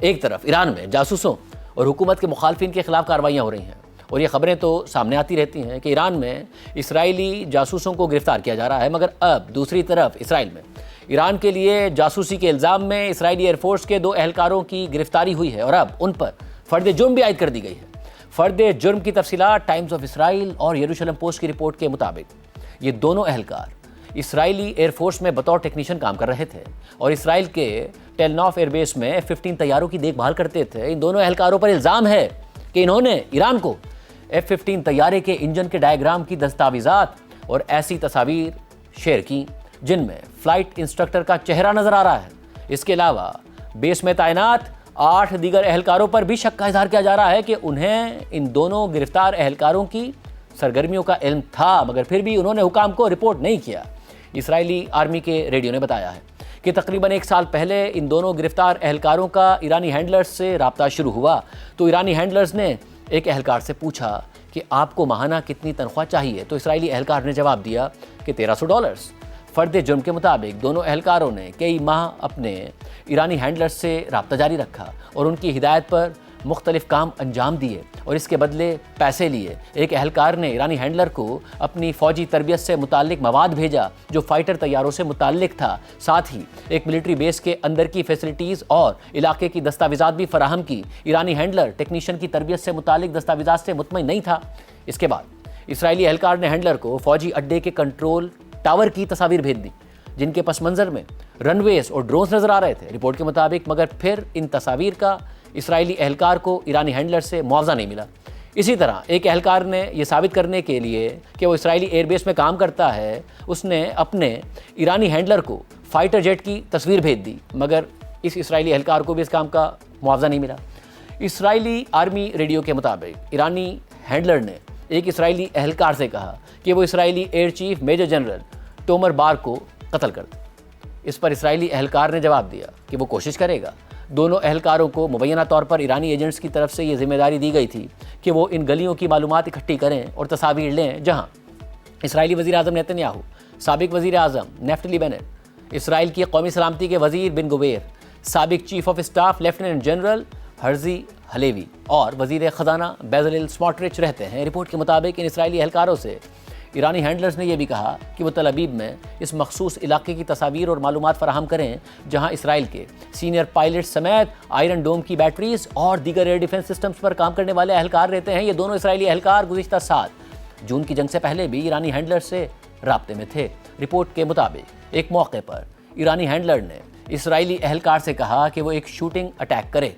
ایک طرف ایران میں جاسوسوں اور حکومت کے مخالفین کے خلاف کارروائیاں ہو رہی ہیں، اور یہ خبریں تو سامنے آتی رہتی ہیں کہ ایران میں اسرائیلی جاسوسوں کو گرفتار کیا جا رہا ہے، مگر اب دوسری طرف اسرائیل میں ایران کے لیے جاسوسی کے الزام میں اسرائیلی ایئر فورس کے 2 اہلکاروں کی گرفتاری ہوئی ہے، اور اب ان پر فرد جرم بھی عائد کر دی گئی ہے۔ فرد جرم کی تفصیلات ٹائمز آف اسرائیل اور یروشلم پوسٹ کی رپورٹ کے مطابق یہ دونوں اہلکار اسرائیلی ایئر فورس میں بطور ٹیکنیشین کام کر رہے تھے اور اسرائیل کے ٹیل ناف ایئر بیس میں F-15 طیاروں کی دیکھ بھال کرتے تھے۔ ان دونوں اہلکاروں پر الزام ہے کہ انہوں نے ایران کو F-15 طیارے کے انجن کے ڈائیگرام کی دستاویزات اور ایسی تصاویر شیئر کی جن میں فلائٹ انسٹرکٹر کا چہرہ نظر آ رہا ہے۔ اس کے علاوہ بیس میں تعینات 8 دیگر اہلکاروں پر بھی شک کا اظہار کیا جا رہا ہے کہ انہیں ان دونوں گرفتار اہلکاروں کی سرگرمیوں کا علم تھا، مگر پھر بھی انہوں نے حکام کو رپورٹ نہیں کیا۔ اسرائیلی آرمی کے ریڈیو نے بتایا ہے کہ تقریباً 1 سال پہلے ان دونوں گرفتار اہلکاروں کا ایرانی ہینڈلرز سے رابطہ شروع ہوا تو ایرانی ہینڈلرز نے ایک اہلکار سے پوچھا کہ آپ کو ماہانہ کتنی تنخواہ چاہیے، تو اسرائیلی اہلکار نے جواب دیا کہ $1300۔ فرد جرم کے مطابق دونوں اہلکاروں نے کئی ماہ اپنے ایرانی ہینڈلرز سے رابطہ جاری رکھا اور ان کی ہدایت پر مختلف کام انجام دیے اور اس کے بدلے پیسے لیے۔ ایک اہلکار نے ایرانی ہینڈلر کو اپنی فوجی تربیت سے متعلق مواد بھیجا جو فائٹر طیاروں سے متعلق تھا، ساتھ ہی ایک ملٹری بیس کے اندر کی فیسلٹیز اور علاقے کی دستاویزات بھی فراہم کی۔ ایرانی ہینڈلر ٹیکنیشین کی تربیت سے متعلق دستاویزات سے مطمئن نہیں تھا۔ اس کے بعد اسرائیلی اہلکار نے ہینڈلر کو فوجی اڈے کے کنٹرول ٹاور کی تصاویر بھیج دی جن کے پس منظر میں رن ویز اور ڈرونز نظر آ رہے تھے رپورٹ کے مطابق، مگر پھر ان تصاویر کا اسرائیلی اہلکار کو ایرانی ہینڈلر سے معاوضہ نہیں ملا۔ اسی طرح ایک اہلکار نے یہ ثابت کرنے کے لیے کہ وہ اسرائیلی ایئر بیس میں کام کرتا ہے، اس نے اپنے ایرانی ہینڈلر کو فائٹر جیٹ کی تصویر بھیج دی، مگر اس اسرائیلی اہلکار کو بھی اس کام کا معاوضہ نہیں ملا۔ اسرائیلی آرمی ریڈیو کے مطابق ایرانی ہینڈلر نے ایک اسرائیلی اہلکار سے کہا کہ وہ اسرائیلی air chief major general tumour بار کو قتل کر دے۔ اس پر اسرائیلی اہلکار نے جواب دیا کہ وہ کوشش کرے گا۔ دونوں اہلکاروں کو مبینہ طور پر ایرانی ایجنٹس کی طرف سے یہ ذمہ داری دی گئی تھی کہ وہ ان گلیوں کی معلومات اکٹھی کریں اور تصاویر لیں جہاں اسرائیلی وزیر اعظم نیتن یاہو، سابق وزیر اعظم نیفتلی بینٹ، اسرائیل کی قومی سلامتی کے وزیر بن گویر، سابق chief of staff lieutenant general Herzi Halevi اور وزیر خزانہ بیزلیل سموٹرچ رہتے ہیں۔ رپورٹ کے مطابق ان اسرائیلی اہلکاروں سے ایرانی ہینڈلرز نے یہ بھی کہا کہ وہ تل ابیب میں اس مخصوص علاقے کی تصاویر اور معلومات فراہم کریں جہاں اسرائیل کے سینئر پائلٹ سمیت آئرن ڈوم کی بیٹریز اور دیگر ایئر ڈیفنس سسٹمز پر کام کرنے والے اہلکار رہتے ہیں۔ یہ دونوں اسرائیلی اہلکار گزشتہ سال جون کی جنگ سے پہلے بھی ایرانی ہینڈلر سے رابطے میں تھے۔ رپورٹ کے مطابق ایک موقع پر ایرانی ہینڈلر نے اسرائیلی اہلکار سے کہا کہ وہ ایک شوٹنگ اٹیک کرے،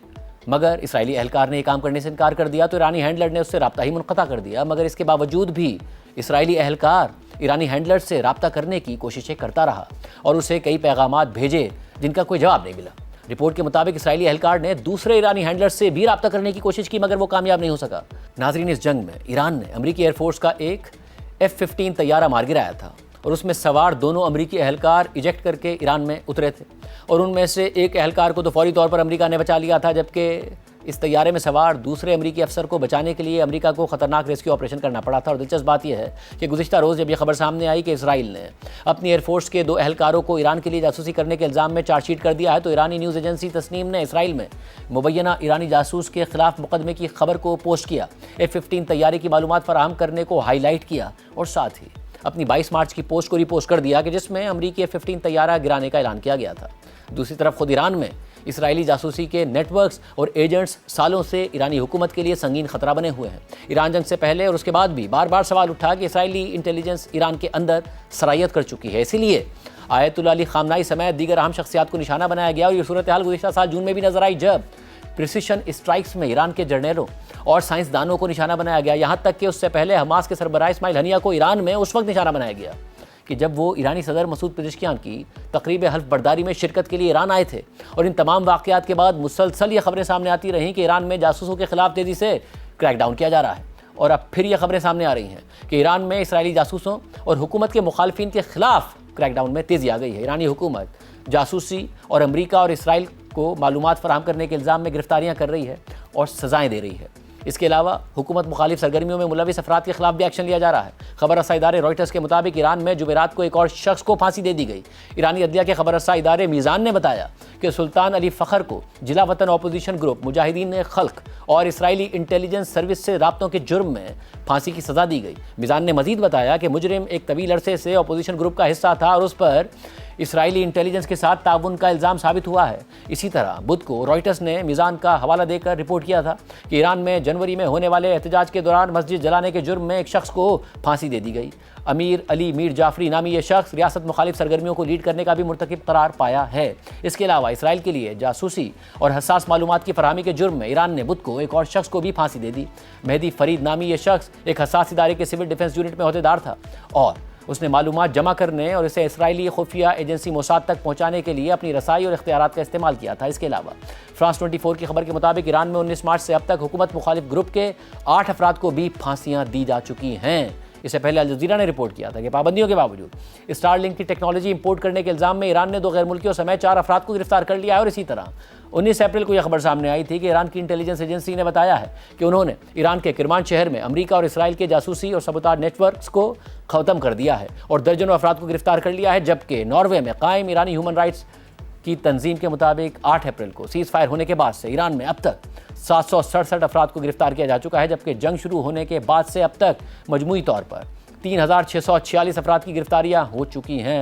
مگر اسرائیلی اہلکار نے یہ کام کرنے سے انکار کر دیا تو ایرانی ہینڈلر نے اس سے رابطہ ہی منقطع کر دیا، مگر اس کے باوجود بھی اسرائیلی اہلکار ایرانی ہینڈلر سے رابطہ کرنے کی کوششیں کرتا رہا اور اسے کئی پیغامات بھیجے جن کا کوئی جواب نہیں ملا۔ رپورٹ کے مطابق اسرائیلی اہلکار نے دوسرے ایرانی ہینڈلر سے بھی رابطہ کرنے کی کوشش کی، مگر وہ کامیاب نہیں ہو سکا۔ ناظرین، اس جنگ میں ایران نے امریکی ایئر فورس کا ایک F-15 طیارہ مار گرایا تھا اور اس میں سوار دونوں امریکی اہلکار ایجیکٹ کر کے ایران میں اترے تھے، اور ان میں سے ایک اہلکار کو تو فوری طور پر امریکہ نے بچا لیا تھا، جبکہ اس طیارے میں سوار دوسرے امریکی افسر کو بچانے کے لیے امریکہ کو خطرناک ریسکیو آپریشن کرنا پڑا تھا۔ اور دلچسپ بات یہ ہے کہ گزشتہ روز جب یہ خبر سامنے آئی کہ اسرائیل نے اپنی ایئر فورس کے 2 اہلکاروں کو ایران کے لیے جاسوسی کرنے کے الزام میں چارج شیٹ کر دیا ہے، تو ایرانی نیوز ایجنسی تسنیم نے اسرائیل میں مبینہ ایرانی جاسوس کے خلاف مقدمے کی خبر کو پوسٹ کیا، F-15 طیارے کی معلومات فراہم کرنے کو ہائی لائٹ کیا اور ساتھ ہی اپنی 22 مارچ کی پوسٹ کو ری پوسٹ کر دیا کہ جس میں امریکی F-15 طیارہ گرانے کا اعلان کیا گیا تھا۔ دوسری طرف خود ایران میں اسرائیلی جاسوسی کے نیٹ ورکس اور ایجنٹس سالوں سے ایرانی حکومت کے لیے سنگین خطرہ بنے ہوئے ہیں۔ ایران جنگ سے پہلے اور اس کے بعد بھی بار بار سوال اٹھا کہ اسرائیلی انٹیلیجنس ایران کے اندر سرایت کر چکی ہے، اسی لیے آیت اللہ علی خامنائی سمیت دیگر اہم شخصیات کو نشانہ بنایا گیا، اور یہ صورتحال گزشتہ سال جون میں بھی نظر آئی جب پریسیشن اسٹرائکس میں ایران کے جرنیلوں اور سائنسدانوں کو نشانہ بنایا گیا، یہاں تک کہ اس سے پہلے حماس کے سربراہ اسماعیل ہنیہ کو ایران میں اس وقت نشانہ بنایا گیا کہ جب وہ ایرانی صدر مسعود پزشکیان کی تقریب حلف برداری میں شرکت کے لیے ایران آئے تھے۔ اور ان تمام واقعات کے بعد مسلسل یہ خبریں سامنے آتی رہیں کہ ایران میں جاسوسوں کے خلاف تیزی سے کریک ڈاؤن کیا جا رہا ہے، اور اب پھر یہ خبریں سامنے آ رہی ہیں کہ ایران میں اسرائیلی جاسوسوں اور حکومت کے مخالفین کے خلاف کریک ڈاؤن میں تیزی آ گئی ہے۔ ایرانی حکومت جاسوسی اور امریکہ اور اسرائیل کو معلومات فراہم کرنے کے الزام میں گرفتاریاں کر رہی ہے اور سزائیں دے رہی ہے۔ اس کے علاوہ حکومت مخالف سرگرمیوں میں ملوث افراد کے خلاف بھی ایکشن لیا جا رہا ہے۔ خبر رساں ادارے رائٹرز کے مطابق ایران میں جمعرات کو ایک اور شخص کو پھانسی دے دی گئی۔ ایرانی عدلیہ کے خبر رساں ادارے میزان نے بتایا کہ سلطان علی فخر کو جلا وطن اپوزیشن گروپ مجاہدین خلق اور اسرائیلی انٹیلیجنس سروس سے رابطوں کے جرم میں پھانسی کی سزا دی گئی۔ میزان نے مزید بتایا کہ مجرم ایک طویل عرصے سے اپوزیشن گروپ کا حصہ تھا اور اس پر اسرائیلی انٹیلیجنس کے ساتھ تعاون کا الزام ثابت ہوا ہے۔ اسی طرح بدھ کو رائٹرز نے میزان کا حوالہ دے کر رپورٹ کیا تھا کہ ایران میں جنوری میں ہونے والے احتجاج کے دوران مسجد جلانے کے جرم میں ایک شخص کو پھانسی دے دی گئی۔ امیر علی میر جعفری نامی یہ شخص ریاست مخالف سرگرمیوں کو لیڈ کرنے کا بھی مرتکب قرار پایا ہے۔ اس کے علاوہ اسرائیل کے لیے جاسوسی اور حساس معلومات کی فراہمی کے جرم میں ایران نے بدھ کو ایک اور شخص کو بھی پھانسی دے دی۔ مہدی فرید نامی یہ شخص ایک حساس ادارے کے سول ڈیفنس یونٹ میں عہدیدار تھا اور اس نے معلومات جمع کرنے اور اسے اسرائیلی خفیہ ایجنسی موساد تک پہنچانے کے لیے اپنی رسائی اور اختیارات کا استعمال کیا تھا۔ اس کے علاوہ فرانس 24 کی خبر کے مطابق ایران میں 19 مارچ سے اب تک حکومت مخالف گروپ کے 8 افراد کو بھی پھانسیاں دی جا چکی ہیں۔ اس سے پہلے الجزیرہ نے رپورٹ کیا تھا کہ پابندیوں کے باوجود اسٹار لنک کی ٹیکنالوجی امپورٹ کرنے کے الزام میں ایران نے 2 غیر ملکیوں سمیت 4 افراد کو گرفتار کر لیا ہے۔ اور اسی طرح 19 اپریل کو یہ خبر سامنے آئی تھی کہ ایران کی انٹیلیجنس ایجنسی نے بتایا ہے کہ انہوں نے ایران کے کرمان شہر میں امریکہ اور اسرائیل کے جاسوسی اور سبوتاژ نیٹ ورکس کو ختم کر دیا ہے اور درجنوں افراد کو گرفتار کر لیا ہے، جبکہ ناروے میں قائم ایرانی ہیومن رائٹس کی تنظیم کے مطابق 8 اپریل کو سیز فائر ہونے کے بعد سے ایران میں اب تک 767 افراد کو گرفتار کیا جا چکا ہے، جبکہ جنگ شروع ہونے کے بعد سے اب تک مجموعی طور پر 3646 افراد کی گرفتاریاں ہو چکی ہیں۔